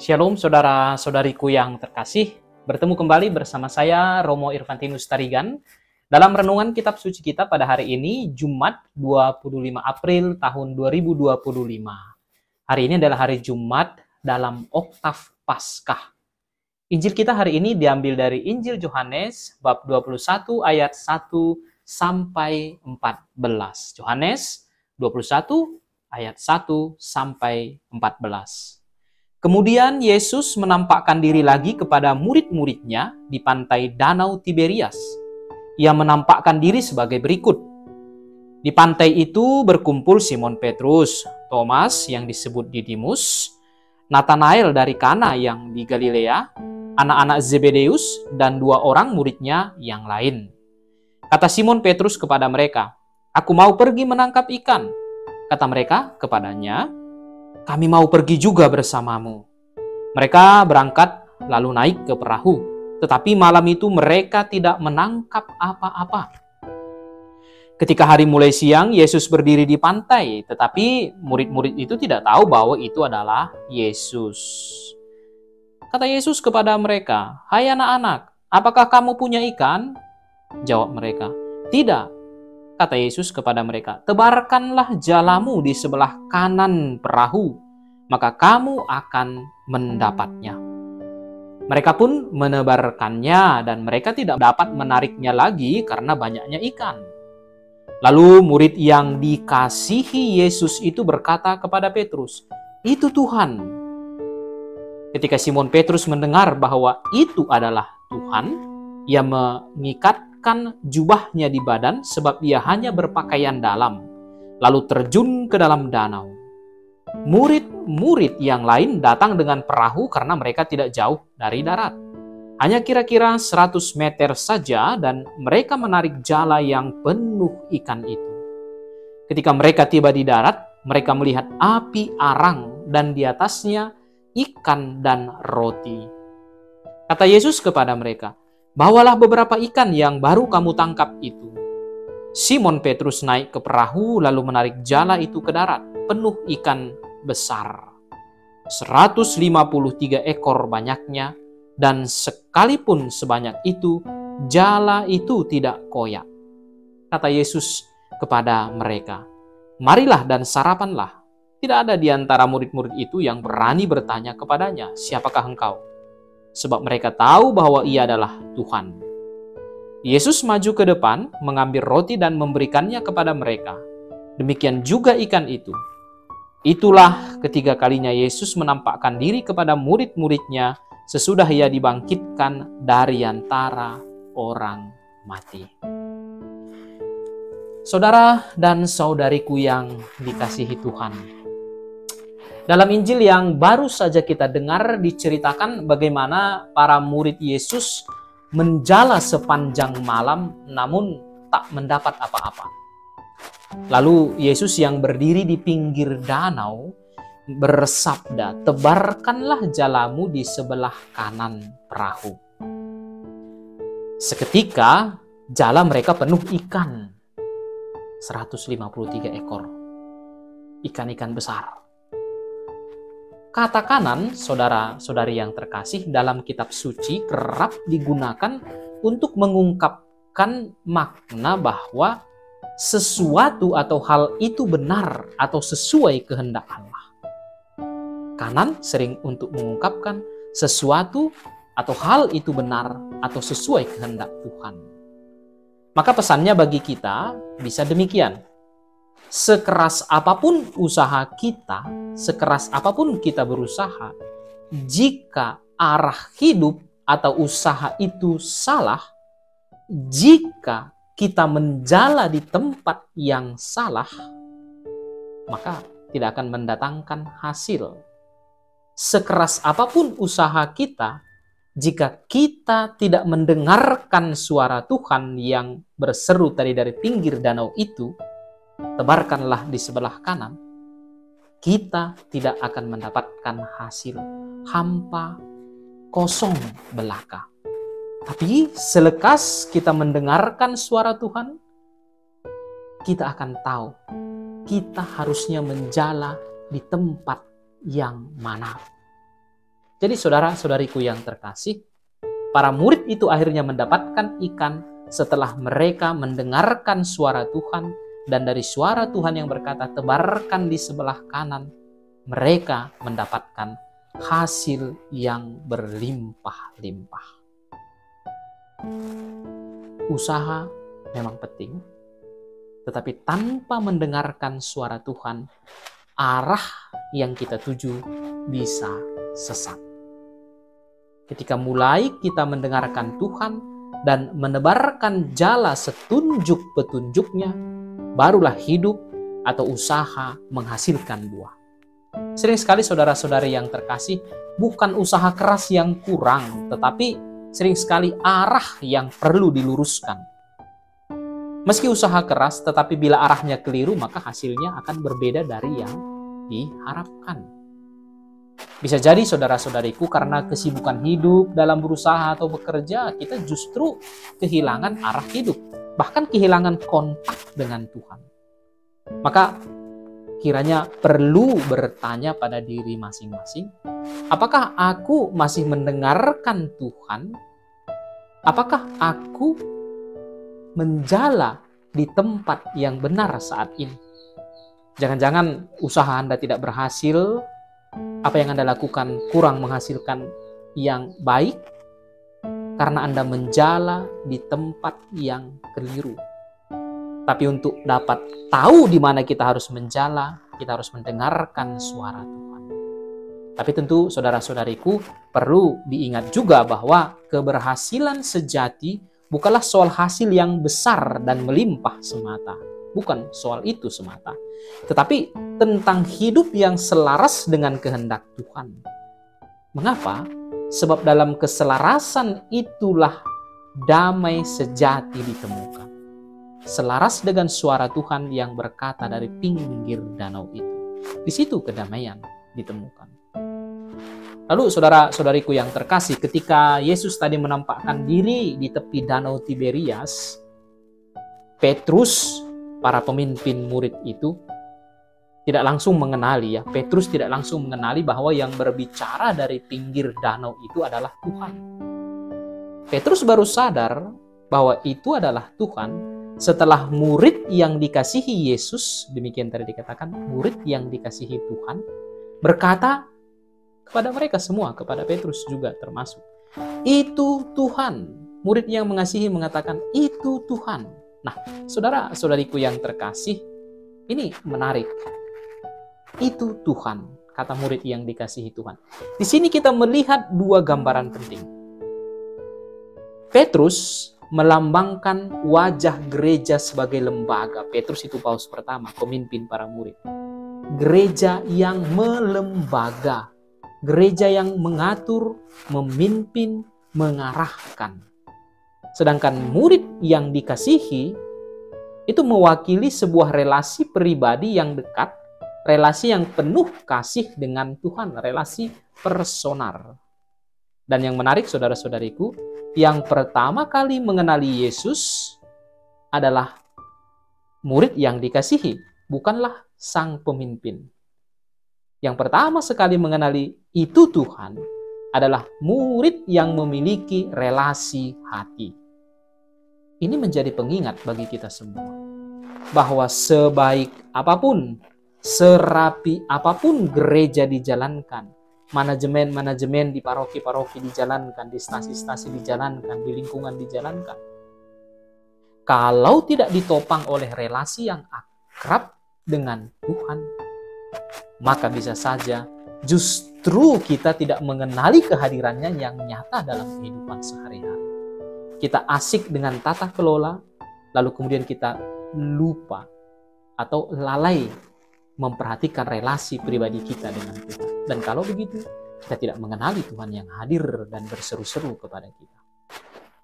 Shalom saudara-saudariku yang terkasih, bertemu kembali bersama saya Romo Irvantinus Tarigan dalam renungan kitab suci kita pada hari ini Jumat 25 April tahun 2025. Hari ini adalah hari Jumat dalam oktav Paskah. Injil kita hari ini diambil dari Injil Yohanes bab 21 ayat 1 sampai 14. Yohanes 21 ayat 1 sampai 14. Kemudian Yesus menampakkan diri lagi kepada murid-muridnya di pantai Danau Tiberias. Ia menampakkan diri sebagai berikut. Di pantai itu berkumpul Simon Petrus, Thomas yang disebut Didimus, Nathanael dari Kana yang di Galilea, anak-anak Zebedeus, dan dua orang muridnya yang lain. Kata Simon Petrus kepada mereka, "Aku mau pergi menangkap ikan." Kata mereka kepadanya, "Kami mau pergi juga bersamamu." Mereka berangkat lalu naik ke perahu. Tetapi malam itu mereka tidak menangkap apa-apa. Ketika hari mulai siang, Yesus berdiri di pantai. Tetapi murid-murid itu tidak tahu bahwa itu adalah Yesus. Kata Yesus kepada mereka, "Hai anak-anak, apakah kamu punya ikan?" Jawab mereka, "Tidak." Kata Yesus kepada mereka, "Tebarkanlah jalamu di sebelah kanan perahu, maka kamu akan mendapatnya." Mereka pun menebarkannya dan mereka tidak dapat menariknya lagi karena banyaknya ikan. Lalu murid yang dikasihi Yesus itu berkata kepada Petrus, "Itu Tuhan." Ketika Simon Petrus mendengar bahwa itu adalah Tuhan, ia mengikat jubahnya di badan sebab ia hanya berpakaian dalam, lalu terjun ke dalam danau. Murid-murid yang lain datang dengan perahu karena mereka tidak jauh dari darat. Hanya kira-kira 100 meter saja dan mereka menarik jala yang penuh ikan itu. Ketika mereka tiba di darat, mereka melihat api arang dan di atasnya ikan dan roti. Kata Yesus kepada mereka, "Bawalah beberapa ikan yang baru kamu tangkap itu." Simon Petrus naik ke perahu lalu menarik jala itu ke darat, penuh ikan besar. 153 ekor banyaknya, dan sekalipun sebanyak itu, jala itu tidak koyak. Kata Yesus kepada mereka, "Marilah dan sarapanlah." Tidak ada di antara murid-murid itu yang berani bertanya kepadanya, "Siapakah engkau?" Sebab mereka tahu bahwa ia adalah Tuhan. Yesus maju ke depan, mengambil roti dan memberikannya kepada mereka. Demikian juga ikan itu. Itulah ketiga kalinya Yesus menampakkan diri kepada murid-muridnya sesudah ia dibangkitkan dari antara orang mati. Saudara dan saudariku yang dikasihi Tuhan, dalam Injil yang baru saja kita dengar diceritakan bagaimana para murid Yesus menjala sepanjang malam namun tak mendapat apa-apa. Lalu Yesus yang berdiri di pinggir danau bersabda, "Tebarkanlah jalamu di sebelah kanan perahu." Seketika jala mereka penuh ikan. 153 ekor. Ikan-ikan besar. Kata kanan, saudara-saudari yang terkasih, dalam kitab suci kerap digunakan untuk mengungkapkan makna bahwa sesuatu atau hal itu benar atau sesuai kehendak Allah. Kanan sering untuk mengungkapkan sesuatu atau hal itu benar atau sesuai kehendak Tuhan. Maka pesannya bagi kita bisa demikian. Sekeras apapun usaha kita, sekeras apapun kita berusaha, jika arah hidup atau usaha itu salah, jika kita menjala di tempat yang salah, maka tidak akan mendatangkan hasil. Sekeras apapun usaha kita, jika kita tidak mendengarkan suara Tuhan yang berseru tadi dari pinggir danau itu, "Tebarkanlah di sebelah kanan," kita tidak akan mendapatkan hasil. Hampa, kosong belaka. Tapi selekas kita mendengarkan suara Tuhan, kita akan tahu kita harusnya menjala di tempat yang mana. Jadi saudara-saudariku yang terkasih, para murid itu akhirnya mendapatkan ikan setelah mereka mendengarkan suara Tuhan, dan dari suara Tuhan yang berkata, "Tebarkan di sebelah kanan," mereka mendapatkan hasil yang berlimpah-limpah. Usaha memang penting, tetapi tanpa mendengarkan suara Tuhan, arah yang kita tuju bisa sesat. Ketika mulai kita mendengarkan Tuhan dan menebarkan jala setunjuk petunjuknya, barulah hidup atau usaha menghasilkan buah. Sering sekali saudara-saudari yang terkasih, bukan usaha keras yang kurang, tetapi sering sekali arah yang perlu diluruskan. Meski usaha keras, tetapi bila arahnya keliru, maka hasilnya akan berbeda dari yang diharapkan. Bisa jadi saudara-saudariku, karena kesibukan hidup dalam berusaha atau bekerja, kita justru kehilangan arah hidup, bahkan kehilangan kontak dengan Tuhan. Maka kiranya perlu bertanya pada diri masing-masing, apakah aku masih mendengarkan Tuhan? Apakah aku menjala di tempat yang benar saat ini? Jangan-jangan usaha Anda tidak berhasil, apa yang Anda lakukan kurang menghasilkan yang baik, karena Anda menjala di tempat yang keliru. Tapi untuk dapat tahu di mana kita harus menjala, kita harus mendengarkan suara Tuhan. Tapi tentu saudara-saudariku, perlu diingat juga bahwa keberhasilan sejati bukanlah soal hasil yang besar dan melimpah semata. Bukan soal itu semata. Tetapi tentang hidup yang selaras dengan kehendak Tuhan. Mengapa? Sebab dalam keselarasan itulah damai sejati ditemukan. Selaras dengan suara Tuhan yang berkata dari pinggir danau itu. Di situ kedamaian ditemukan. Lalu saudara-saudariku yang terkasih, ketika Yesus tadi menampakkan diri di tepi danau Tiberias, Petrus, para pemimpin murid itu, tidak langsung mengenali ya. Petrus tidak langsung mengenali bahwa yang berbicara dari pinggir danau itu adalah Tuhan. Petrus baru sadar bahwa itu adalah Tuhan setelah murid yang dikasihi Yesus, demikian tadi dikatakan, murid yang dikasihi Tuhan, berkata kepada mereka semua, kepada Petrus juga termasuk, "Itu Tuhan." Murid yang mengasihi mengatakan, "Itu Tuhan." Nah, saudara-saudariku yang terkasih, ini menarik. Itu Tuhan, kata murid yang dikasihi Tuhan. Di sini kita melihat dua gambaran penting. Petrus melambangkan wajah gereja sebagai lembaga. Petrus itu paus pertama, pemimpin para murid. Gereja yang melembaga. Gereja yang mengatur, memimpin, mengarahkan. Sedangkan murid yang dikasihi itu mewakili sebuah relasi pribadi yang dekat, relasi yang penuh kasih dengan Tuhan, relasi personal. Dan yang menarik saudara-saudariku, yang pertama kali mengenali Yesus adalah murid yang dikasihi, bukanlah sang pemimpin. Yang pertama sekali mengenali itu Tuhan adalah murid yang memiliki relasi hati. Ini menjadi pengingat bagi kita semua, bahwa sebaik apapun, serapi apapun gereja dijalankan, manajemen-manajemen di paroki-paroki dijalankan, di stasi-stasi dijalankan, di lingkungan dijalankan, kalau tidak ditopang oleh relasi yang akrab dengan Tuhan, maka bisa saja justru kita tidak mengenali kehadirannya yang nyata dalam kehidupan sehari-hari. Kita asik dengan tata kelola, lalu kemudian kita lupa atau lalai memperhatikan relasi pribadi kita dengan Tuhan. Dan kalau begitu, kita tidak mengenali Tuhan yang hadir dan berseru-seru kepada kita.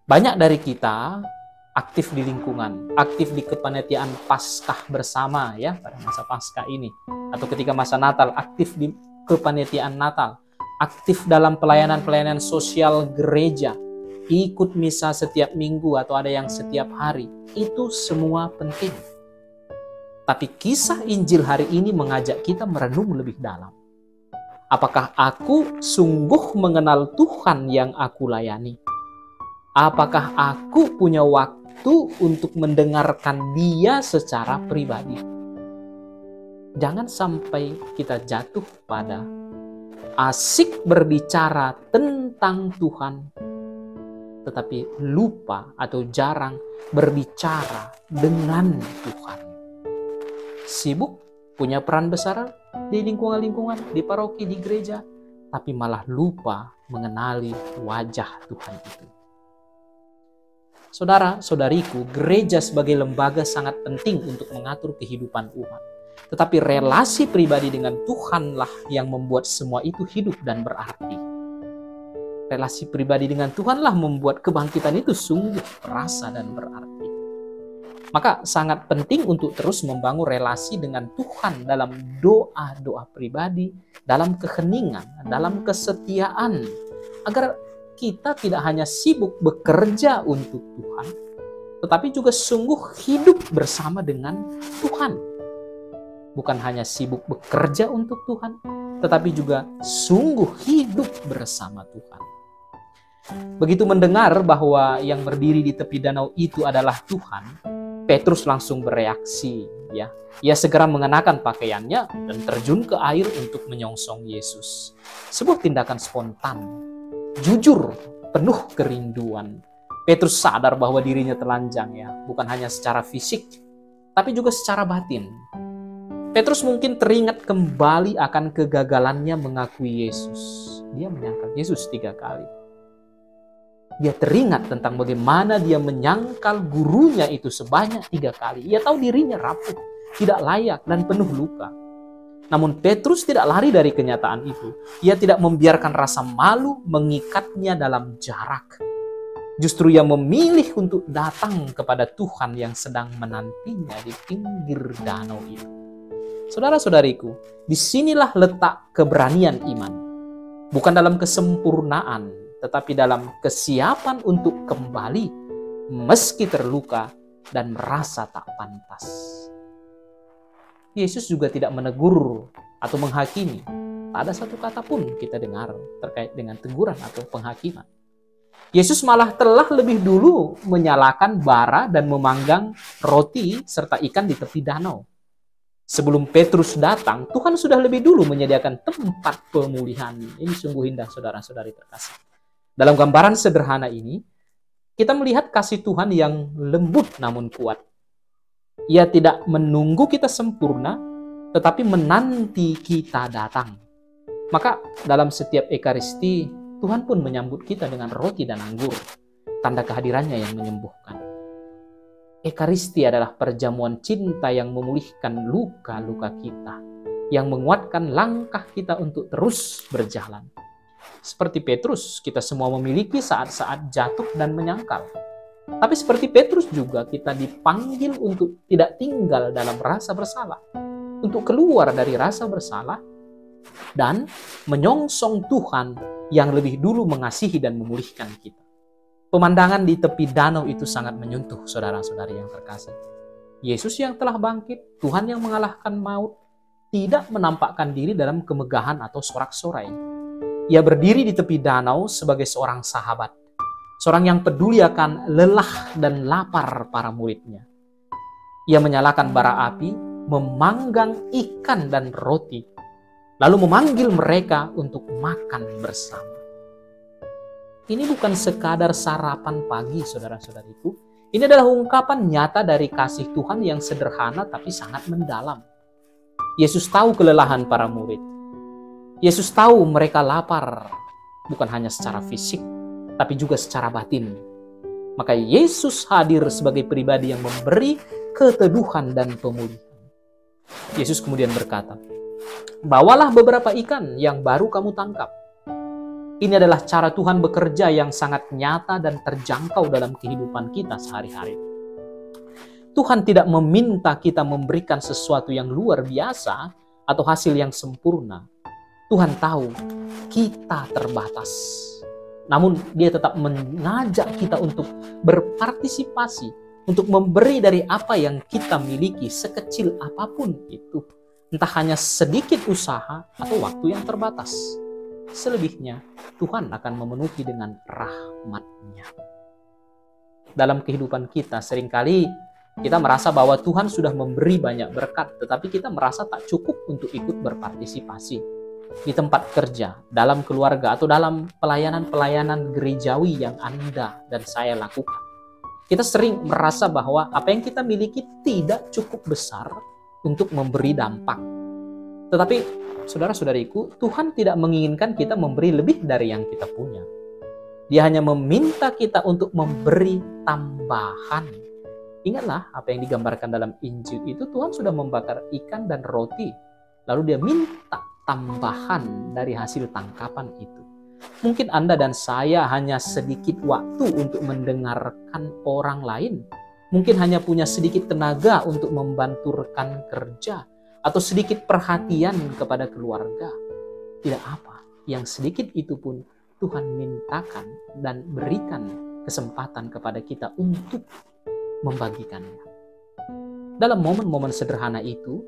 Banyak dari kita aktif di lingkungan, aktif di kepanitiaan Paskah bersama ya pada masa Paskah ini, atau ketika masa Natal aktif di kepanitiaan Natal, aktif dalam pelayanan-pelayanan sosial gereja, ikut misa setiap minggu atau ada yang setiap hari. Itu semua penting. Tapi kisah Injil hari ini mengajak kita merenung lebih dalam. Apakah aku sungguh mengenal Tuhan yang aku layani? Apakah aku punya waktu untuk mendengarkan Dia secara pribadi? Jangan sampai kita jatuh pada asik berbicara tentang Tuhan, tetapi lupa atau jarang berbicara dengan Tuhan. Sibuk, punya peran besar di lingkungan-lingkungan, di paroki, di gereja, tapi malah lupa mengenali wajah Tuhan itu. Saudara-saudariku, gereja sebagai lembaga sangat penting untuk mengatur kehidupan umat. Tetapi relasi pribadi dengan Tuhanlah yang membuat semua itu hidup dan berarti. Relasi pribadi dengan Tuhanlah membuat kebangkitan itu sungguh terasa dan berarti. Maka sangat penting untuk terus membangun relasi dengan Tuhan dalam doa-doa pribadi, dalam keheningan, dalam kesetiaan. Agar kita tidak hanya sibuk bekerja untuk Tuhan, tetapi juga sungguh hidup bersama dengan Tuhan. Bukan hanya sibuk bekerja untuk Tuhan, tetapi juga sungguh hidup bersama Tuhan. Begitu mendengar bahwa yang berdiri di tepi danau itu adalah Tuhan, Petrus langsung bereaksi. Ia segera mengenakan pakaiannya dan terjun ke air untuk menyongsong Yesus. Sebuah tindakan spontan, jujur, penuh kerinduan. Petrus sadar bahwa dirinya telanjang, bukan hanya secara fisik, tapi juga secara batin. Petrus mungkin teringat kembali akan kegagalannya mengakui Yesus. Dia menyangkal Yesus 3 kali. Dia teringat tentang bagaimana dia menyangkal gurunya itu sebanyak 3 kali. Ia tahu dirinya rapuh, tidak layak, dan penuh luka. Namun Petrus tidak lari dari kenyataan itu. Ia tidak membiarkan rasa malu mengikatnya dalam jarak. Justru ia memilih untuk datang kepada Tuhan yang sedang menantinya di pinggir danau itu. Saudara-saudariku, disinilah letak keberanian iman. Bukan dalam kesempurnaan, tetapi dalam kesiapan untuk kembali meski terluka dan merasa tak pantas. Yesus juga tidak menegur atau menghakimi. Tak ada satu kata pun kita dengar terkait dengan teguran atau penghakiman. Yesus malah telah lebih dulu menyalakan bara dan memanggang roti serta ikan di tepi danau. Sebelum Petrus datang, Tuhan sudah lebih dulu menyediakan tempat pemulihan. Ini sungguh indah, saudara-saudari terkasih. Dalam gambaran sederhana ini, kita melihat kasih Tuhan yang lembut namun kuat. Ia tidak menunggu kita sempurna, tetapi menanti kita datang. Maka dalam setiap Ekaristi, Tuhan pun menyambut kita dengan roti dan anggur, tanda kehadirannya yang menyembuhkan. Ekaristi adalah perjamuan cinta yang memulihkan luka-luka kita, yang menguatkan langkah kita untuk terus berjalan. Seperti Petrus, kita semua memiliki saat-saat jatuh dan menyangkal. Tapi seperti Petrus juga kita dipanggil untuk tidak tinggal dalam rasa bersalah, untuk keluar dari rasa bersalah dan menyongsong Tuhan yang lebih dulu mengasihi dan memulihkan kita. Pemandangan di tepi danau itu sangat menyentuh saudara-saudari yang terkasih. Yesus yang telah bangkit, Tuhan yang mengalahkan maut, tidak menampakkan diri dalam kemegahan atau sorak-sorai. Ia berdiri di tepi danau sebagai seorang sahabat, seorang yang peduli akan lelah dan lapar para muridnya. Ia menyalakan bara api, memanggang ikan dan roti, lalu memanggil mereka untuk makan bersama. Ini bukan sekadar sarapan pagi, saudara-saudariku. Ini adalah ungkapan nyata dari kasih Tuhan yang sederhana tapi sangat mendalam. Yesus tahu kelelahan para murid. Yesus tahu mereka lapar, bukan hanya secara fisik, tapi juga secara batin. Maka Yesus hadir sebagai pribadi yang memberi keteduhan dan pemulihan. Yesus kemudian berkata, "Bawalah beberapa ikan yang baru kamu tangkap." Ini adalah cara Tuhan bekerja yang sangat nyata dan terjangkau dalam kehidupan kita sehari-hari. Tuhan tidak meminta kita memberikan sesuatu yang luar biasa atau hasil yang sempurna. Tuhan tahu kita terbatas. Namun Dia tetap mengajak kita untuk berpartisipasi, untuk memberi dari apa yang kita miliki sekecil apapun itu. entah hanya sedikit usaha atau waktu yang terbatas. Selebihnya, Tuhan akan memenuhi dengan rahmat-Nya. Dalam kehidupan kita, seringkali kita merasa bahwa Tuhan sudah memberi banyak berkat, tetapi kita merasa tak cukup untuk ikut berpartisipasi. Di tempat kerja, dalam keluarga, atau dalam pelayanan-pelayanan gerejawi yang Anda dan saya lakukan. Kita sering merasa bahwa apa yang kita miliki tidak cukup besar untuk memberi dampak. Tetapi, saudara-saudariku, Tuhan tidak menginginkan kita memberi lebih dari yang kita punya. Dia hanya meminta kita untuk memberi tambahan. Ingatlah apa yang digambarkan dalam Injil itu, Tuhan sudah membakar ikan dan roti. Lalu dia minta tambahan dari hasil tangkapan itu. Mungkin Anda dan saya hanya sedikit waktu untuk mendengarkan orang lain. Mungkin hanya punya sedikit tenaga untuk membantu rekan kerja. Atau sedikit perhatian kepada keluarga. Tidak apa, yang sedikit itu pun Tuhan mintakan dan berikan kesempatan kepada kita untuk membagikannya. Dalam momen-momen sederhana itu,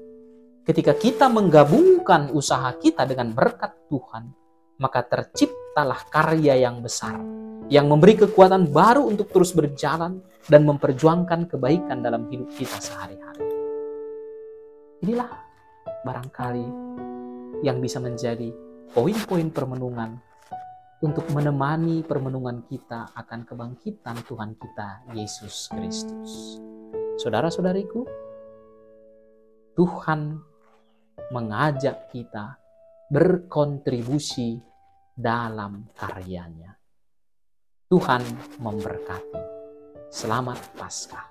ketika kita menggabungkan usaha kita dengan berkat Tuhan, maka terciptalah karya yang besar, yang memberi kekuatan baru untuk terus berjalan dan memperjuangkan kebaikan dalam hidup kita sehari-hari. Inilah barangkali yang bisa menjadi poin-poin permenungan untuk menemani permenungan kita akan kebangkitan Tuhan kita, Yesus Kristus. Saudara-saudariku, Tuhan mengajak kita berkontribusi dalam karyanya. Tuhan memberkati. Selamat Paskah.